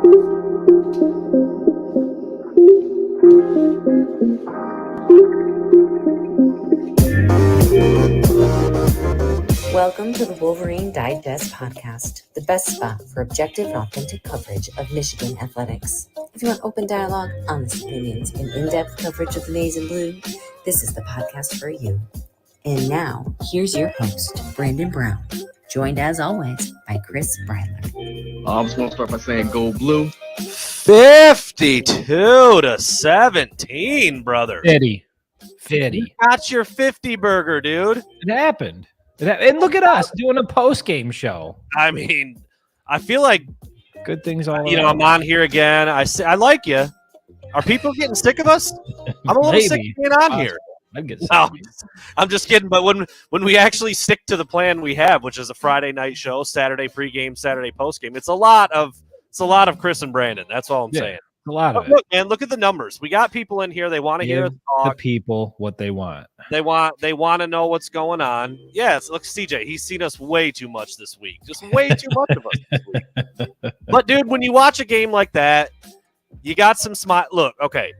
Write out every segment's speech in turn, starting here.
Welcome to the Wolverine Digest podcast, the best spot for objective and authentic coverage of Michigan athletics. If you want open dialogue, honest opinions, and in-depth coverage of the maize and blue, this is the podcast for you. And now, here's your host, Brandon Brown, joined as always by Chris Breiler. I was going to start by saying go blue. 52-17, brother. 50. You got your 50 burger, dude. It happened. And look at us doing a post-game show. I mean, I feel like good things all around. I'm on here again. I like you. Are people getting sick of us? I'm a little sick of being on here. I'd get sick. No, I'm just kidding. But when we actually stick to the plan we have, which is a Friday night show, Saturday pregame, Saturday postgame, it's a lot of Chris and Brandon. That's all I'm saying. A lot of it. Look, man, look at the numbers. We got people in here. They want to hear us talk. The people what they want. They want to know what's going on. Yes, look, CJ, he's seen us way too much this week. Just way too much of us this week. But, dude, when you watch a game like that, you got some smile. Look, okay.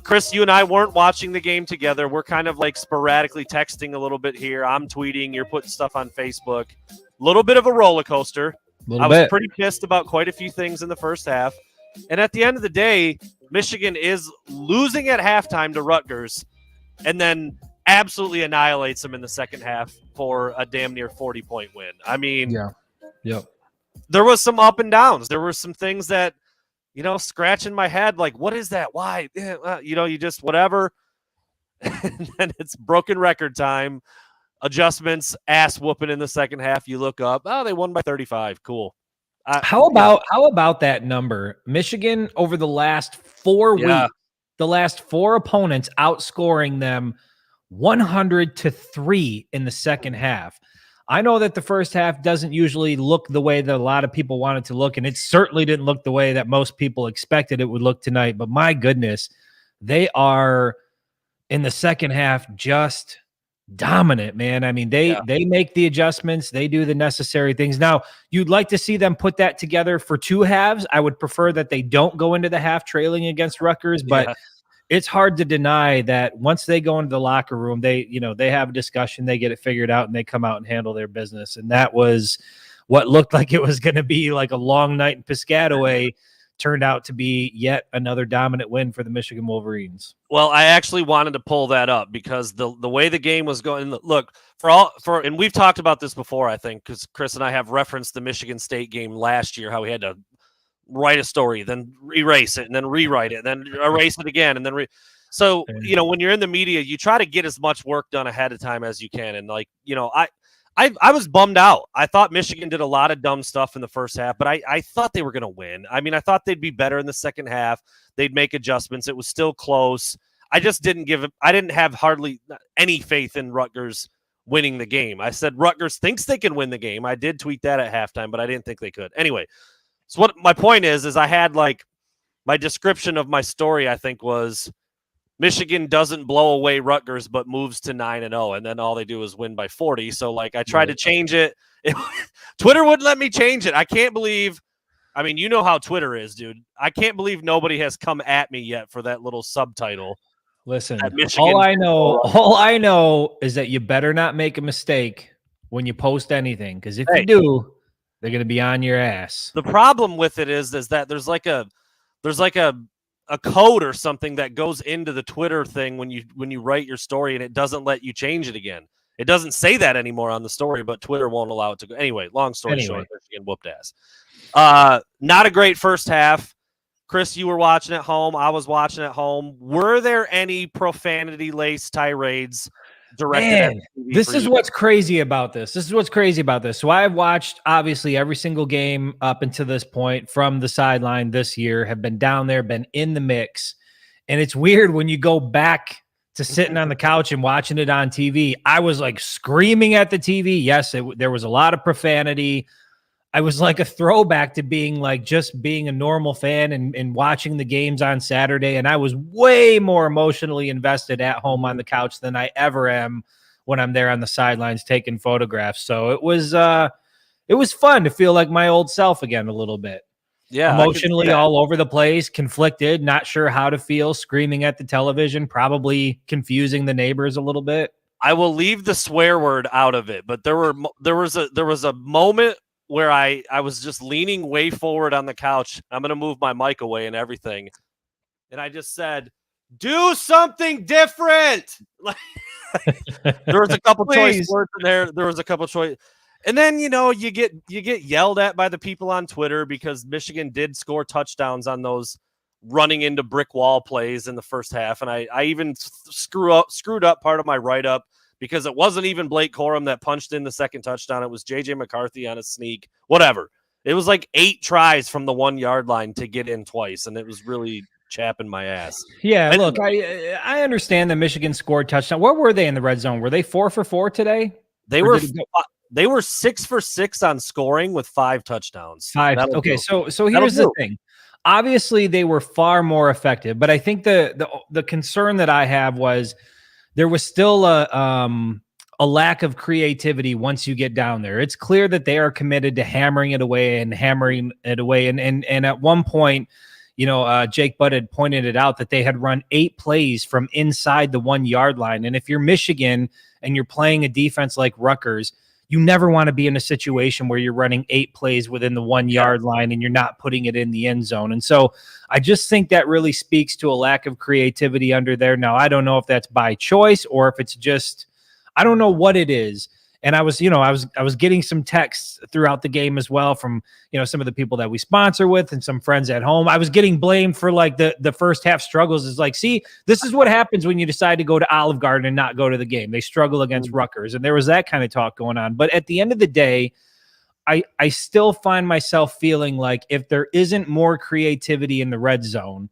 Chris, you and I weren't watching the game together. We're kind of like sporadically texting a little bit here. I'm tweeting. You're putting stuff on Facebook. A little bit of a roller coaster. I was pretty pissed about quite a few things in the first half. And at the end of the day, Michigan is losing at halftime to Rutgers and then absolutely annihilates them in the second half for a damn near 40-point win. I mean, there was some up and downs. There were some things that, scratching my head, like, what is that? Why? You just whatever. And then it's broken record time, adjustments, ass whooping in the second half. You look up, they won by 35. Cool. How about that number? Michigan over the last 4 weeks, the last 4 opponents outscoring them 100-3 in the second half. I know that the first half doesn't usually look the way that a lot of people want it to look, and it certainly didn't look the way that most people expected it would look tonight. But my goodness, they are in the second half just dominant, man. I mean, they make the adjustments, they do the necessary things. Now, you'd like to see them put that together for 2 halves. I would prefer that they don't go into the half trailing against Rutgers, but it's hard to deny that once they go into the locker room, they have a discussion, they get it figured out, and they come out and handle their business. And that was what looked like it was going to be like a long night in Piscataway turned out to be yet another dominant win for the Michigan Wolverines. Well, I actually wanted to pull that up because the way the game was going, look, and we've talked about this before, I think, because Chris and I have referenced the Michigan State game last year, how we had to write a story, then erase it, and then rewrite it, and then erase it again, and then so, when you're in the media, you try to get as much work done ahead of time as you can. And I was bummed out. I thought Michigan did a lot of dumb stuff in the first half, but I thought they were going to win. I mean, I thought they'd be better in the second half. They'd make adjustments. It was still close. I just didn't have hardly any faith in Rutgers winning the game. I said Rutgers thinks they can win the game. I did tweet that at halftime, but I didn't think they could. Anyway, so what my point is I had like my description of my story, I think, was Michigan doesn't blow away Rutgers, but moves to 9-0, and then all they do is win by 40. So, I tried to change it. Twitter wouldn't let me change it. I can't believe – I mean, you know how Twitter is, dude. I can't believe nobody has come at me yet for that little subtitle. Listen, all I know is that you better not make a mistake when you post anything, because if you do, they're going to be on your ass. The problem with it is that there's like a code or something that goes into the Twitter thing when you write your story, and it doesn't let you change it again. It doesn't say that anymore on the story, but Twitter won't allow it to go. Anyway, long story short, Michigan whooped ass. Not a great first half. Chris, you were watching at home. I was watching at home. Were there any profanity-laced tirades directed at TV? This is what's crazy about this. So I've watched, obviously, every single game up until this point from the sideline this year, have been down there, been in the mix. And it's weird when you go back to sitting on the couch and watching it on TV. I was like screaming at the TV. Yes, there was a lot of profanity. I was like a throwback to being a normal fan and watching the games on Saturday. And I was way more emotionally invested at home on the couch than I ever am when I'm there on the sidelines taking photographs. So it was fun to feel like my old self again a little bit. Yeah, emotionally all over the place, conflicted, not sure how to feel, screaming at the television, probably confusing the neighbors a little bit. I will leave the swear word out of it, but there was a moment where I was just leaning way forward on the couch. I'm going to move my mic away and everything. And I just said, "Do something different." Like there was a couple choice words in there. There was a couple choice. And then, you get yelled at by the people on Twitter because Michigan did score touchdowns on those running into brick wall plays in the first half. And I even screwed up part of my write-up because it wasn't even Blake Corum that punched in the second touchdown. It was JJ McCarthy on a sneak, whatever. It was like 8 tries from the 1 yard line to get in twice. And it was really chapping my ass. Yeah, look, I understand that Michigan scored touchdown. Where were they in the red zone? Were they 4 for 4 today? They were 6 for 6 on scoring with 5 touchdowns. 5. Okay, so here's the thing. Obviously, they were far more effective, but I think the concern that I have was there was still a lack of creativity once you get down there. It's clear that they are committed to hammering it away. And at one point, Jake Butt had pointed it out that they had run 8 plays from inside the 1 yard line. And if you're Michigan and you're playing a defense like Rutgers, you never want to be in a situation where you're running 8 plays within the 1 yard line and you're not putting it in the end zone. And so I just think that really speaks to a lack of creativity under there. Now, I don't know if that's by choice or if it's just, I don't know what it is. And I was getting some texts throughout the game as well from, some of the people that we sponsor with and some friends at home. I was getting blamed for like the first half struggles. Is like, see, this is what happens when you decide to go to Olive Garden and not go to the game. They struggle against Rutgers. And there was that kind of talk going on. But at the end of the day, I still find myself feeling like if there isn't more creativity in the red zone,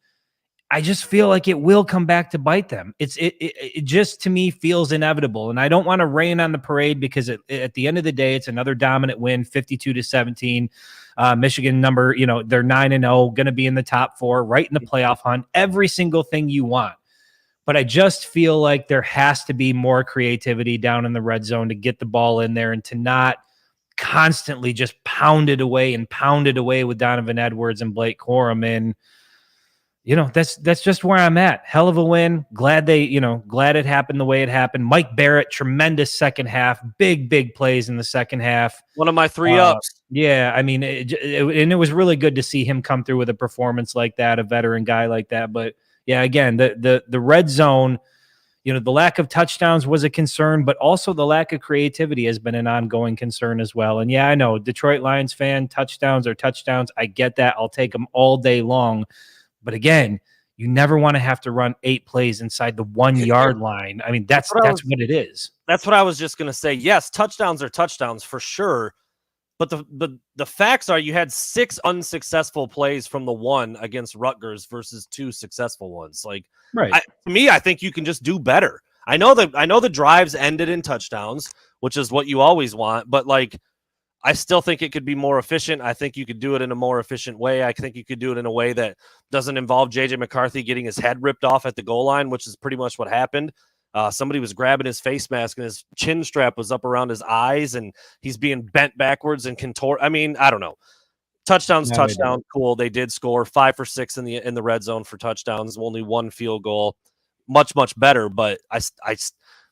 I just feel like it will come back to bite them. It just, to me, feels inevitable. And I don't want to rain on the parade because at the end of the day, it's another dominant win, 52-17. Michigan they're 9-0, going to be in the top 4, right in the playoff hunt, every single thing you want. But I just feel like there has to be more creativity down in the red zone to get the ball in there and to not constantly just pound it away with Donovan Edwards and Blake Corum. And that's just where I'm at. Hell of a win. Glad it happened the way it happened. Mike Barrett, tremendous second half, big plays in the second half. One of my 3 ups. Yeah. I mean, and it was really good to see him come through with a performance like that, a veteran guy like that. But yeah, again, the red zone, the lack of touchdowns was a concern, but also the lack of creativity has been an ongoing concern as well. And yeah, I know, Detroit Lions fan, touchdowns are touchdowns. I get that. I'll take them all day long. But again, you never want to have to run 8 plays inside the 1 yard line. I mean, that's what it is. That's what I was just going to say. Yes, touchdowns are touchdowns for sure. But the facts are you had 6 unsuccessful plays from the 1 against Rutgers versus 2 successful ones. Like, right. To me, I think you can just do better. I know the drives ended in touchdowns, which is what you always want. But like, I still think it could be more efficient. I think you could do it in a more efficient way. I think you could do it in a way that doesn't involve JJ McCarthy getting his head ripped off at the goal line, which is pretty much what happened. Somebody was grabbing his face mask and his chin strap was up around his eyes and he's being bent backwards and contort. I mean, I don't know. Touchdown. Cool. They did score 5 for 6 in the red zone for touchdowns. Only 1 field goal. Much better. But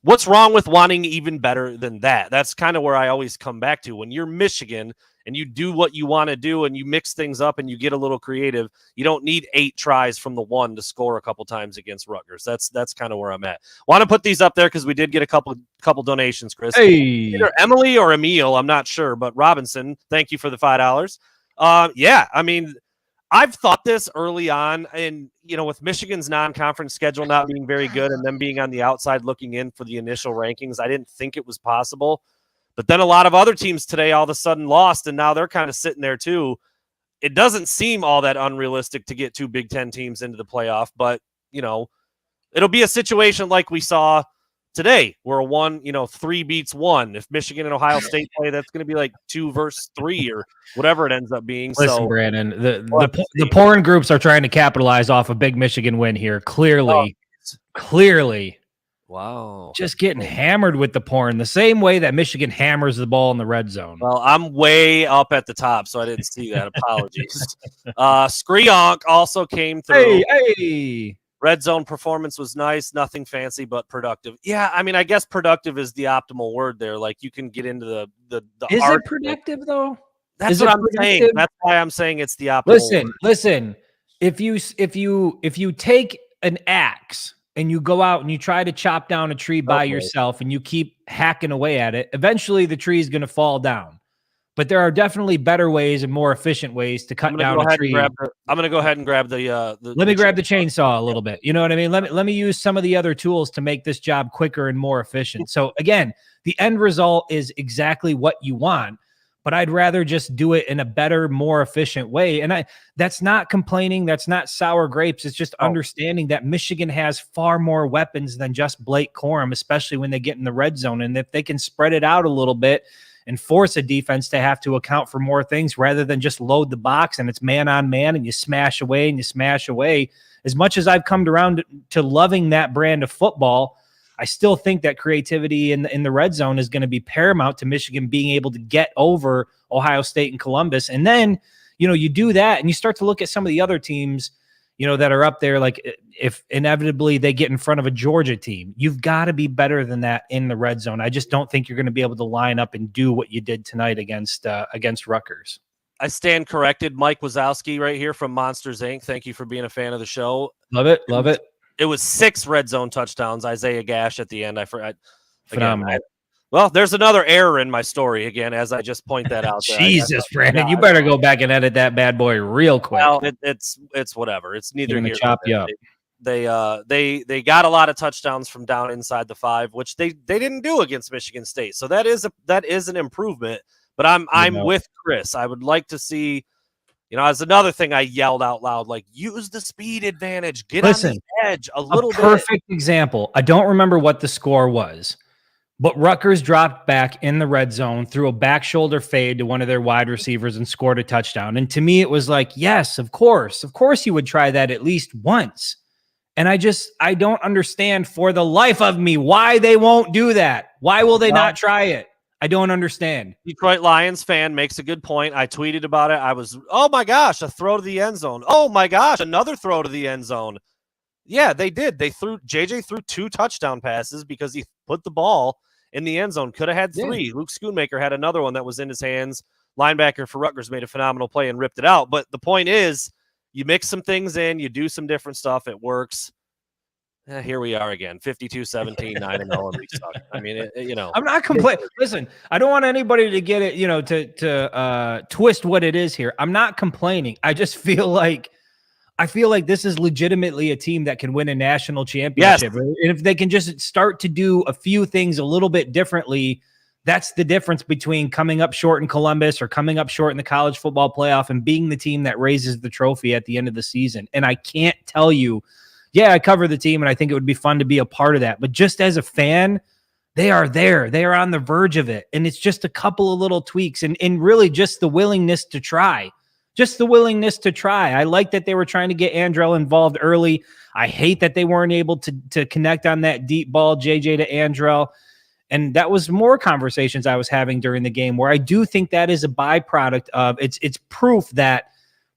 what's wrong with wanting even better than that? That's kind of where I always come back to. When you're Michigan and you do what you want to do and you mix things up and you get a little creative, you don't need 8 tries from the 1 to score a couple times against Rutgers. That's kind of where I'm at. Want to put these up there because we did get a couple donations, Chris. Hey. Either Emily or Emil, I'm not sure, but Robinson, thank you for the $5. Yeah, I mean, I've thought this early on, and with Michigan's non-conference schedule not being very good and them being on the outside looking in for the initial rankings, I didn't think it was possible. But then a lot of other teams today all of a sudden lost, and now they're kind of sitting there too. It doesn't seem all that unrealistic to get 2 Big Ten teams into the playoff, but it'll be a situation like we saw today, where 3 beats 1. If Michigan and Ohio State play, that's going to be like 2 versus 3 or whatever it ends up being. Listen, Brandon, the porn groups are trying to capitalize off a big Michigan win here. Clearly. Well, Wow. Just getting hammered with the porn the same way that Michigan hammers the ball in the red zone. Well, I'm way up at the top, so I didn't see that. Apologies. Skrionk also came through. Hey. Red zone performance was nice, nothing fancy, but productive. Yeah, I mean, I guess productive is the optimal word there. Like, you can get into the Is art. it productive though? That's what I'm saying. That's why I'm saying it's the optimal. Listen. If you take an axe and you go out and you try to chop down a tree by yourself and you keep hacking away at it, eventually the tree is going to fall down. But there are definitely better ways and more efficient ways to cut down a tree. I'm going to go ahead and grab the let me grab the chainsaw a little bit. You know what I mean? Let me use some of the other tools to make this job quicker and more efficient. So again, the end result is exactly what you want, but I'd rather just do it in a better, more efficient way. And that's not complaining. That's not sour grapes. It's just understanding that Michigan has far more weapons than just Blake Corum, especially when they get in the red zone. And if they can spread it out a little bit and force a defense to have to account for more things rather than just load the box and it's man on man and you smash away and you smash away. As much as I've come around to loving that brand of football, I still think that creativity in the red zone is going to be paramount to Michigan being able to get over Ohio State and Columbus. And then, you do that and you start to look at some of the other teams, that are up there. Like if inevitably they get in front of a Georgia team, you've got to be better than that in the red zone. I just don't think you're going to be able to line up and do what you did tonight against Rutgers. I stand corrected. Mike Wazowski right here from Monsters Inc. Thank you for being a fan of the show. Love it. Love it. It was 6 red zone touchdowns. Isaiah Gash at the end. I forgot. Phenomenal. Well, there's another error in my story again, as I just point that out. Jesus, Brandon, you better go back and edit that bad boy real quick. Well, it's whatever. It's neither here chop you up. They got a lot of touchdowns from down inside the 5, which they didn't do against Michigan State. So that is an improvement. But I'm with Chris. I would like to see, as another thing I yelled out loud, like, use the speed advantage, get on the edge a little bit. Perfect example. I don't remember what the score was, but Rutgers dropped back in the red zone, threw a back shoulder fade to one of their wide receivers and scored a touchdown. And to me, it was like, yes, of course you would try that at least once. And I don't understand for the life of me why they won't do that. Why will they not try it? I don't understand. Detroit Lions fan makes a good point. I tweeted about it. I was, oh my gosh, a throw to the end zone. Oh my gosh, another throw to the end zone. Yeah, they did. JJ threw 2 touchdown passes because he put the ball in the end zone. Could have had 3. Luke Schoonmaker had another one that was in his hands. Linebacker for Rutgers made a phenomenal play and ripped it out. But the point is, you mix some things in, you do some different stuff, it works. Here we are again, 52-17, 9-0, and we suck. I mean, I'm not complaining. Listen, I don't want anybody to get it, to twist what it is here. I'm not complaining. I just feel like this is legitimately a team that can win a national championship. Yes. And if they can just start to do a few things a little bit differently, that's the difference between coming up short in Columbus or coming up short in the college football playoff and being the team that raises the trophy at the end of the season. And I can't tell you, I cover the team and I think it would be fun to be a part of that. But just as a fan, they are there. They are on the verge of it. And it's just a couple of little tweaks and really just the willingness to try. Just the willingness to try. I like that they were trying to get Andrell involved early. I hate that they weren't able to connect on that deep ball, JJ to Andrell. And that was more conversations I was having during the game where I do think that is a byproduct of it's proof that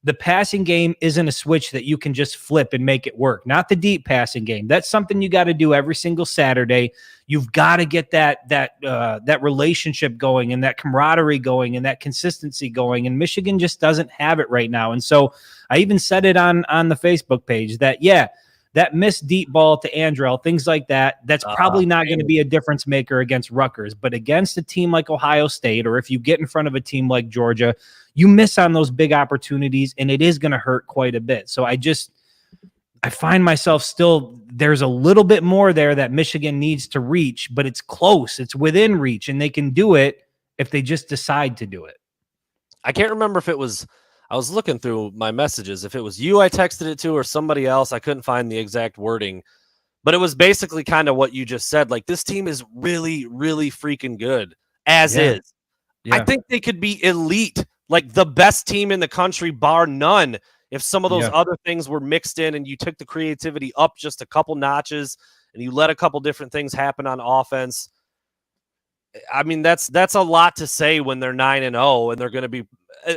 the passing game isn't a switch that you can just flip and make it work. Not the deep passing game. That's something you got to do every single Saturday. You've got to get that relationship going and that camaraderie going and that consistency going. And Michigan just doesn't have it right now. And so I even said it on the Facebook page that, that missed deep ball to Andrell, things like that, that's probably not going to be a difference maker against Rutgers. But against a team like Ohio State, or if you get in front of a team like Georgia, you miss on those big opportunities, and it is going to hurt quite a bit. So I find myself still, there's a little bit more there that Michigan needs to reach, but it's close. It's within reach, and they can do it if they just decide to do it. I can't remember if it was, I was looking through my messages, if it was you I texted it to or somebody else. I couldn't find the exact wording, but it was basically kind of what you just said. Like, this team is really, really freaking good as is. Yeah. I think they could be elite, like the best team in the country, bar none, if some of those other things were mixed in and you took the creativity up just a couple notches and you let a couple different things happen on offense. I mean, that's a lot to say when they're 9-0 and they're going to be.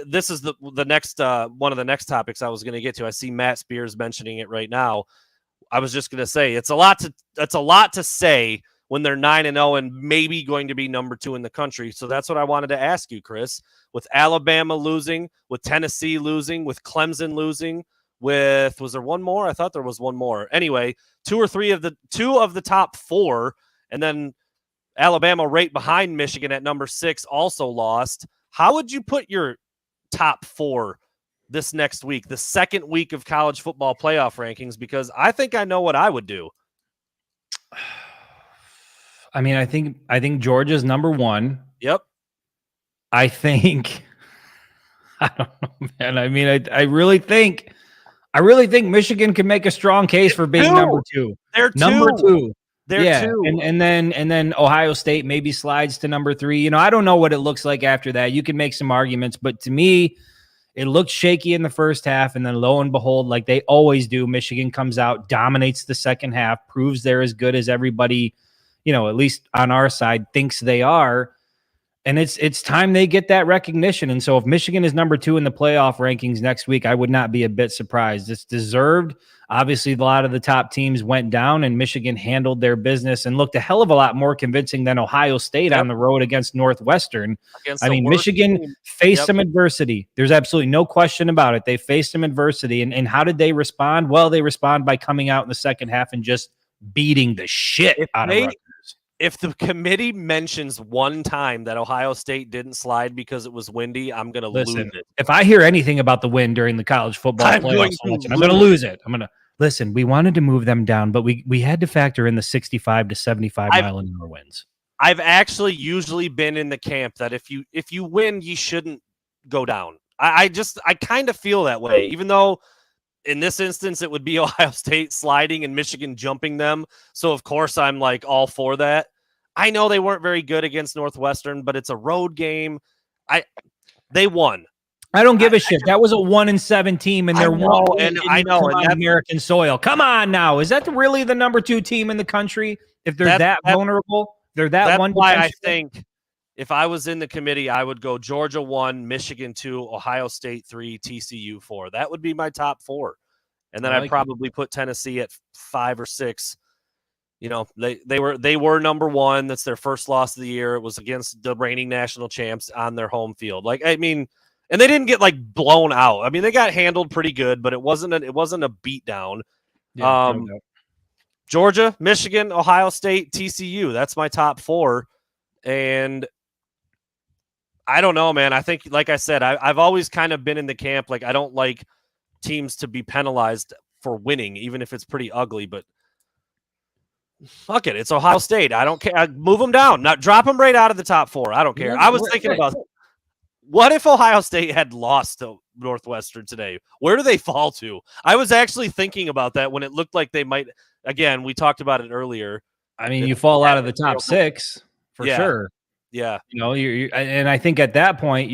This is the next one of the next topics I was going to get to. I see Matt Spears mentioning it right now. I was just going to say it's a lot to say when they're 9-0 and maybe going to be number 2 in the country. So that's what I wanted to ask you, Chris. With Alabama losing, with Tennessee losing, with Clemson losing, was there one more? I thought there was one more. Anyway, two of the top 4, and then Alabama right behind Michigan at number 6 also lost. How would you put your top 4 this next week, the second week of college football playoff rankings? Because I think I know what I would do. I mean, I think Georgia's number 1. Yep. I think I don't know, man. I mean, I really think Michigan can make a strong case for being number 2. They're number 2. They're 2. And then Ohio State maybe slides to number 3. You know, I don't know what it looks like after that. You can make some arguments, but to me, it looked shaky in the first half, and then lo and behold, like they always do, Michigan comes out, dominates the second half, proves they're as good as everybody, you know, at least on our side, thinks they are. And it's time they get that recognition. And so if Michigan is number 2 in the playoff rankings next week, I would not be a bit surprised. It's deserved. Obviously, a lot of the top teams went down, and Michigan handled their business and looked a hell of a lot more convincing than Ohio State on the road against Northwestern. I mean, Michigan faced some adversity. There's absolutely no question about it. They faced some adversity. And how did they respond? Well, they respond by coming out in the second half and just beating the shit out of Rutgers. If the committee mentions one time that Ohio State didn't slide because it was windy, I'm going to lose it. If I hear anything about the wind during the college football playoffs, I'm going to lose it. I'm going to listen. We wanted to move them down, but we had to factor in the 65 to 75 mile an hour winds. I've actually usually been in the camp that if you win, you shouldn't go down. I kind of feel that way, even though in this instance, it would be Ohio State sliding and Michigan jumping them. So, of course, I'm like all for that. I know they weren't very good against Northwestern, but it's a road game. They won. I don't give a shit. That was a 1-7 team, and they're on American soil. Come on now. Is that really the number 2 team in the country? If they're that vulnerable, they're that one. That's why I think if I was in the committee, I would go Georgia 1, Michigan 2, Ohio State 3, TCU 4. That would be my top 4. And then I'd probably put Tennessee at 5 or 6. You know, they were number 1. That's their first loss of the year. It was against the reigning national champs on their home field. Like, I mean, and they didn't get like blown out. I mean, they got handled pretty good, but it wasn't a beat down. Yeah, Georgia, Michigan, Ohio State, TCU. That's my top 4. And I don't know, man. I think, like I said, I've always kind of been in the camp. Like, I don't like teams to be penalized for winning, even if it's pretty ugly, but fuck it. It's Ohio State. I don't care. I move them down. Not drop them right out of the top 4. I don't care. I was thinking about what if Ohio State had lost to Northwestern today? Where do they fall to? I was actually thinking about that when it looked like they might. Again, we talked about it earlier. I mean, you fall out of the top 6 for sure. Yeah. You know, and I think at that point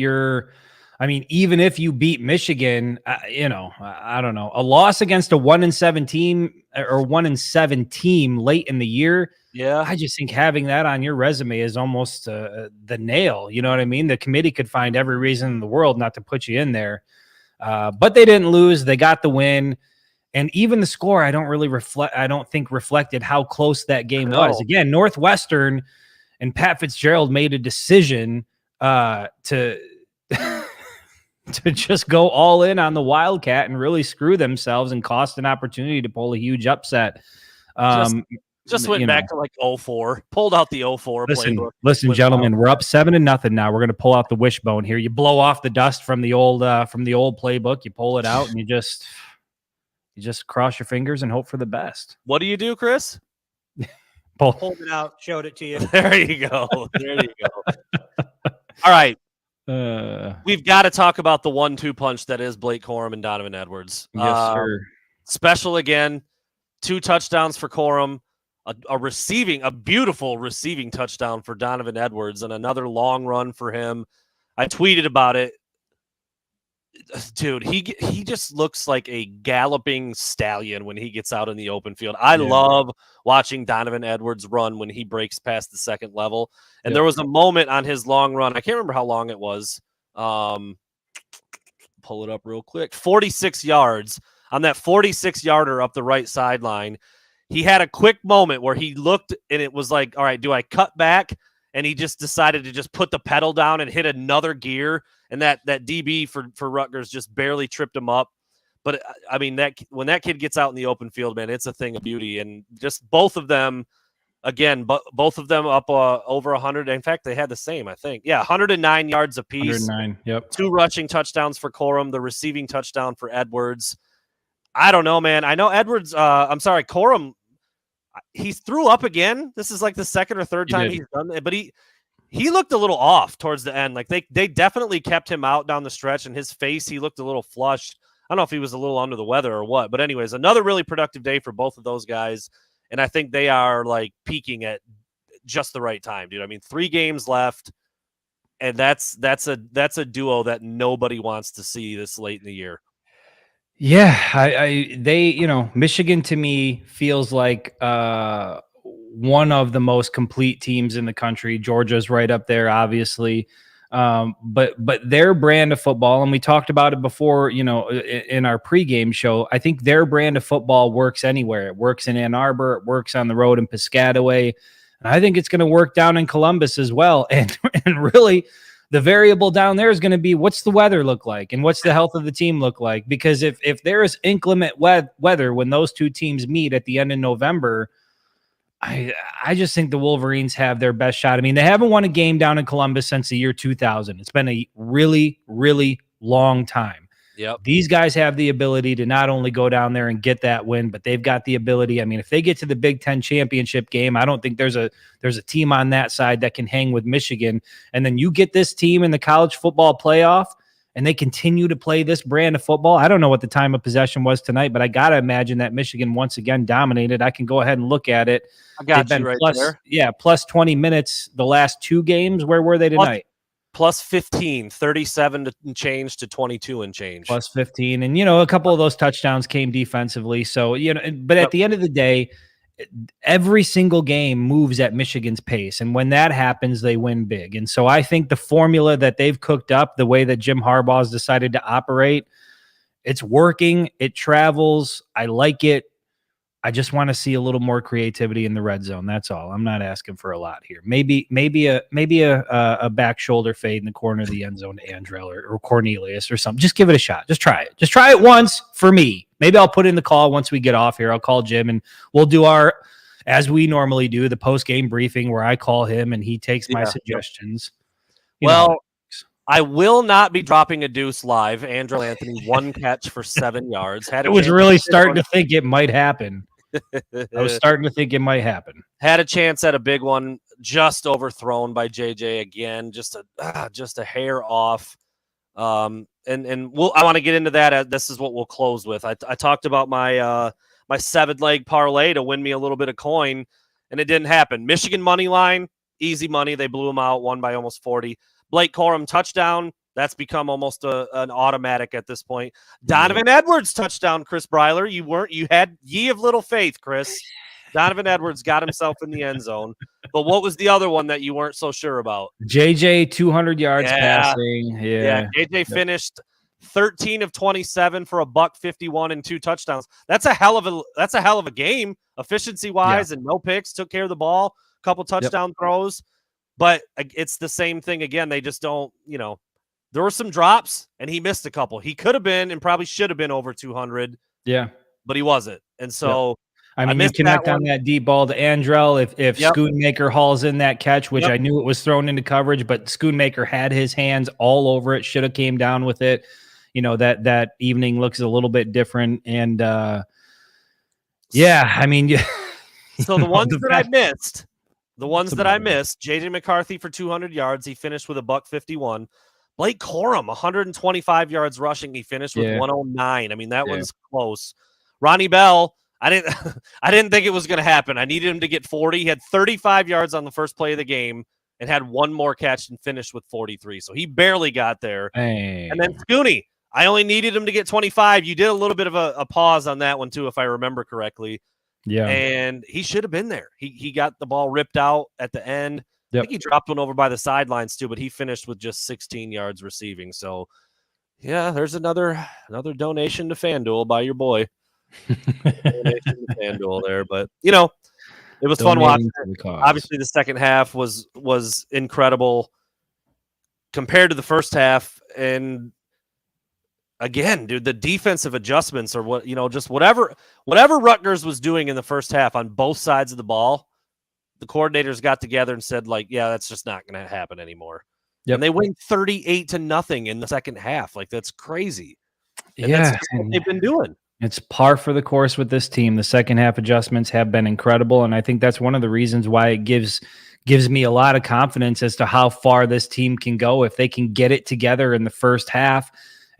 I mean, even if you beat Michigan, you know, I don't know, a loss against a 1-7 team or 1-7 team late in the year. Yeah. I just think having that on your resume is almost the nail. You know what I mean? The committee could find every reason in the world not to put you in there. But they didn't lose. They got the win. And even the score, I don't think reflected how close that game was. Again, Northwestern and Pat Fitzgerald made a decision to just go all in on the Wildcat and really screw themselves and cost an opportunity to pull a huge upset. Just went back to like 0-4, pulled out the 0-4 playbook. Listen, gentlemen, we're up 7-0 now. We're going to pull out the wishbone here. You blow off the dust from the old playbook. You pull it out and you just cross your fingers and hope for the best. What do you do, Chris? Pulled it out, showed it to you. There you go. There you go. All right. We've got to talk about the 1-2 punch that is Blake Corum and Donovan Edwards. Yes, sir. Special again. 2 touchdowns for Corum, a beautiful receiving touchdown for Donovan Edwards, and another long run for him. I tweeted about it. Dude, he just looks like a galloping stallion when he gets out in the open field. I love watching Donovan Edwards run when he breaks past the second level. And there was a moment on his long run. I can't remember how long it was. Pull it up real quick. 46 yards. On that 46-yarder up the right sideline, he had a quick moment where he looked and it was like, all right, do I cut back? And he just decided to just put the pedal down and hit another gear. And that DB for Rutgers just barely tripped him up. But I mean, when that kid gets out in the open field, man, it's a thing of beauty. And just both of them, again, both of them up over 100. In fact, they had the same, I think. Yeah, 109 yards apiece. 109. Yep. 2 rushing touchdowns for Corum, the receiving touchdown for Edwards. I don't know, man. I know Edwards. Corum. He threw up again. This is like the second or third time he's done it, but he looked a little off towards the end. Like they definitely kept him out down the stretch, and his face, he looked a little flushed. I don't know if he was a little under the weather or what, but anyways, another really productive day for both of those guys. And I think they are like peaking at just the right time, dude. I mean, 3 games left, and that's a duo that nobody wants to see this late in the year. Yeah, Michigan to me feels like one of the most complete teams in the country. Georgia's right up there, obviously. But their brand of football, and we talked about it before, in our pregame show, I think their brand of football works anywhere. It works in Ann Arbor. It works on the road in Piscataway. And I think it's going to work down in Columbus as well. And really, the variable down there is going to be what's the weather look like and what's the health of the team look like? Because if there is inclement weather when those two teams meet at the end of November, I just think the Wolverines have their best shot. I mean, they haven't won a game down in Columbus since the year 2000. It's been a really, really long time. Yep. These guys have the ability to not only go down there and get that win, but they've got the ability. I mean, if they get to the Big Ten championship game, I don't think there's a team on that side that can hang with Michigan. And then you get this team in the college football playoff and they continue to play this brand of football. I don't know what the time of possession was tonight, but I got to imagine that Michigan once again dominated. I can go ahead and look at it. I got you right there. Yeah, plus 20 minutes the last 2 games. Where were they tonight? Plus 15, 37 and change to 22 and change. Plus 15. And, a couple of those touchdowns came defensively. So, but at the end of the day, every single game moves at Michigan's pace. And when that happens, they win big. And so I think the formula that they've cooked up, the way that Jim Harbaugh has decided to operate, it's working. It travels. I like it. I just want to see a little more creativity in the red zone. That's all. I'm not asking for a lot here. Maybe a back shoulder fade in the corner of the end zone to Andrell or Cornelius or something. Just give it a shot. Just try it. Just try it once for me. Maybe I'll put in the call once we get off here. I'll call Jim and we'll do as we normally do, the post-game briefing where I call him and he takes my suggestions. I will not be dropping a deuce live. Andrew Anthony, 1 catch for 7 yards. I was really starting to think it might happen. Had a chance at a big one, just overthrown by JJ again, just a hair off. I want to get into that. This is what we'll close with. I talked about my 7-leg parlay to win me a little bit of coin, and it didn't happen. Michigan money line, easy money. They blew them out, won by almost 40. Blake Corum touchdown. That's become almost an automatic at this point. Donovan Edwards touchdown, Chris Breiler. You had ye of little faith, Chris. Donovan Edwards got himself in the end zone. But what was the other one that you weren't so sure about? JJ 200 yards passing. Yeah. JJ finished 13 of 27 for $151 and 2 touchdowns. That's a hell of a game, efficiency wise, and no picks. Took care of the ball, a couple touchdown throws. But it's the same thing again. They just don't, there were some drops and he missed a couple. He could have been and probably should have been over 200. Yeah. But he wasn't. And so I mean, you connect on that deep ball to Andrell. If Schoonmaker hauls in that catch, which I knew it was thrown into coverage, but Schoonmaker had his hands all over it, should have came down with it. That evening looks a little bit different. And I mean, so the ones that I missed. The ones that I missed, J.J. McCarthy for 200 yards. He finished with $151. Blake Corum, 125 yards rushing. He finished with 109. I mean, that one's close. Ronnie Bell, I didn't think it was going to happen. I needed him to get 40. He had 35 yards on the first play of the game and had one more catch and finished with 43. So he barely got there. Hey. And then Scooney, I only needed him to get 25. You did a little bit of a pause on that one, too, if I remember correctly. Yeah. And he should have been there. He got the ball ripped out at the end. Yep. I think he dropped one over by the sidelines, too, but he finished with just 16 yards receiving. So, yeah, there's another donation to FanDuel by your boy. Donation to FanDuel there. But, you know, it was fun watching. Obviously, the second half was incredible compared to the first half. And again, dude, the defensive adjustments are what, you know, just whatever Rutgers was doing in the first half on both sides of the ball, the coordinators got together and said, like, yeah, that's just not going to happen anymore. Yep. And they win 38-0 in the second half. Like, that's crazy. And that's what they've been doing. It's par for the course with this team. The second half adjustments have been incredible, and I think that's one of the reasons why it gives me a lot of confidence as to how far this team can go if they can get it together in the first half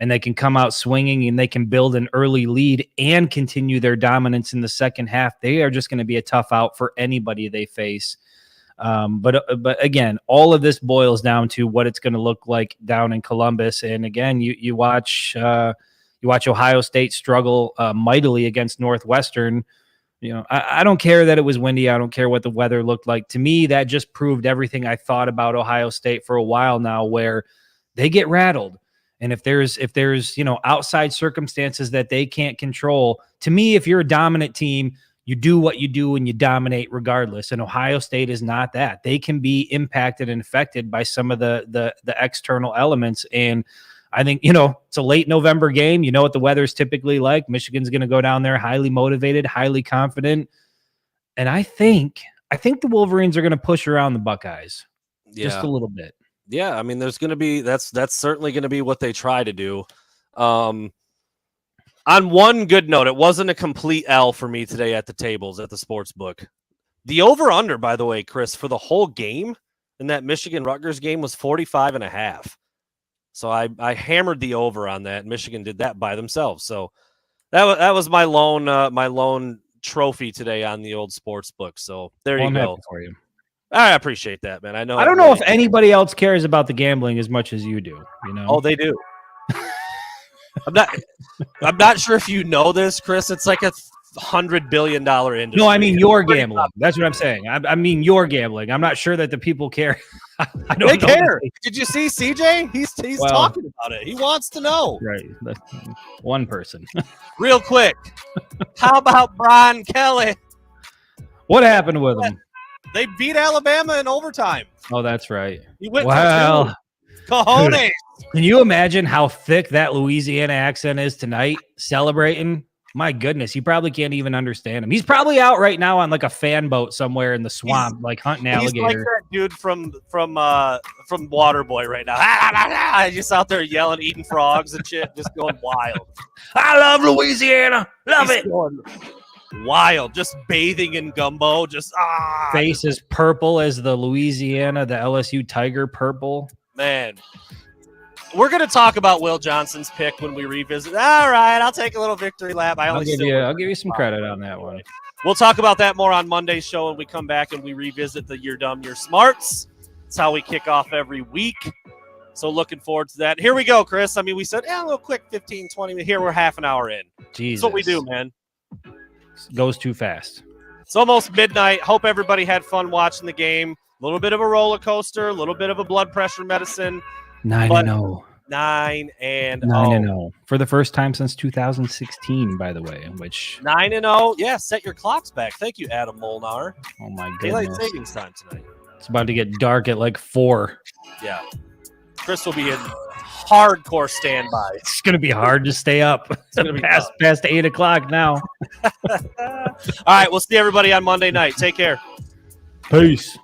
and they can come out swinging and they can build an early lead and continue their dominance in the second half. They are just going to be a tough out for anybody they face. But again, all of this boils down to what it's going to look like down in Columbus. And again, you watch Ohio State struggle mightily against Northwestern. You know, I don't care that it was windy. I don't care what the weather looked like. To me, that just proved everything I thought about Ohio State for a while now, where they get rattled. And if there's, you know, outside circumstances that they can't control, to me, if you're a dominant team, you do what you do and you dominate regardless. And Ohio State is not that. They can be impacted and affected by some of the external elements. And I think, you know, it's a late November game. You know what the weather's typically like. Michigan's going to go down there highly motivated, highly confident. And I think the Wolverines are going to push around the Buckeyes just a little bit. Yeah, I mean, there's going to be that's certainly going to be what they try to do. On one good note, it wasn't a complete L for me today at the tables at the sports book. The over-under, by the way, Chris, for the whole game in that Michigan-Rutgers game was 45.5. So I hammered the over on that. Michigan did that by themselves. So that was my lone trophy today on the old sports book. So there you go. For you. I appreciate that, man. I don't know if anybody else cares about the gambling as much as you do. You know? Oh, they do. I'm not sure if you know this, Chris. It's like a $100 billion industry. No, I mean your gambling. That's what I'm saying. I mean your gambling. I'm not sure that the people care. They care. Did you see CJ? He's talking about it. He wants to know. Right. One person. Real quick. How about Brian Kelly? What happened with him? They beat Alabama in overtime. Oh, that's right. He went for cojones. Can you imagine how thick that Louisiana accent is tonight celebrating? My goodness, you probably can't even understand him. He's probably out right now on like a fan boat somewhere in the swamp, like hunting alligator. He's like that dude from Waterboy right now. Just out there yelling, eating frogs and shit, just going wild. I love Louisiana. Love it. Wild, just bathing in gumbo, just face as purple as the Louisiana, the LSU Tiger purple. Man, we're gonna talk about Will Johnson's pick when we revisit. All right, I'll take a little victory lap. I'll give you some credit on that one. We'll talk about that more on Monday's show when we come back and we revisit the You're Dumb, You're Smarts. It's how we kick off every week. So looking forward to that. Here we go, Chris. I mean, we said, a little quick 15, 20. Here we're half an hour in. Jesus. That's what we do, man. Goes too fast. It's almost midnight. Hope everybody had fun watching the game. A little bit of a roller coaster, a little bit of a blood pressure medicine. 9-0. 9-0. For the first time since 2016, by the way. Which 9-0. Yeah, set your clocks back. Thank you, Adam Molnar. Oh my goodness. Daylight savings time tonight. It's about to get dark at like 4. Yeah. Chris will be in hardcore standby. It's going to be hard to stay up. It's going to be past 8 o'clock now. All right, we'll see everybody on Monday night. Take care. Peace.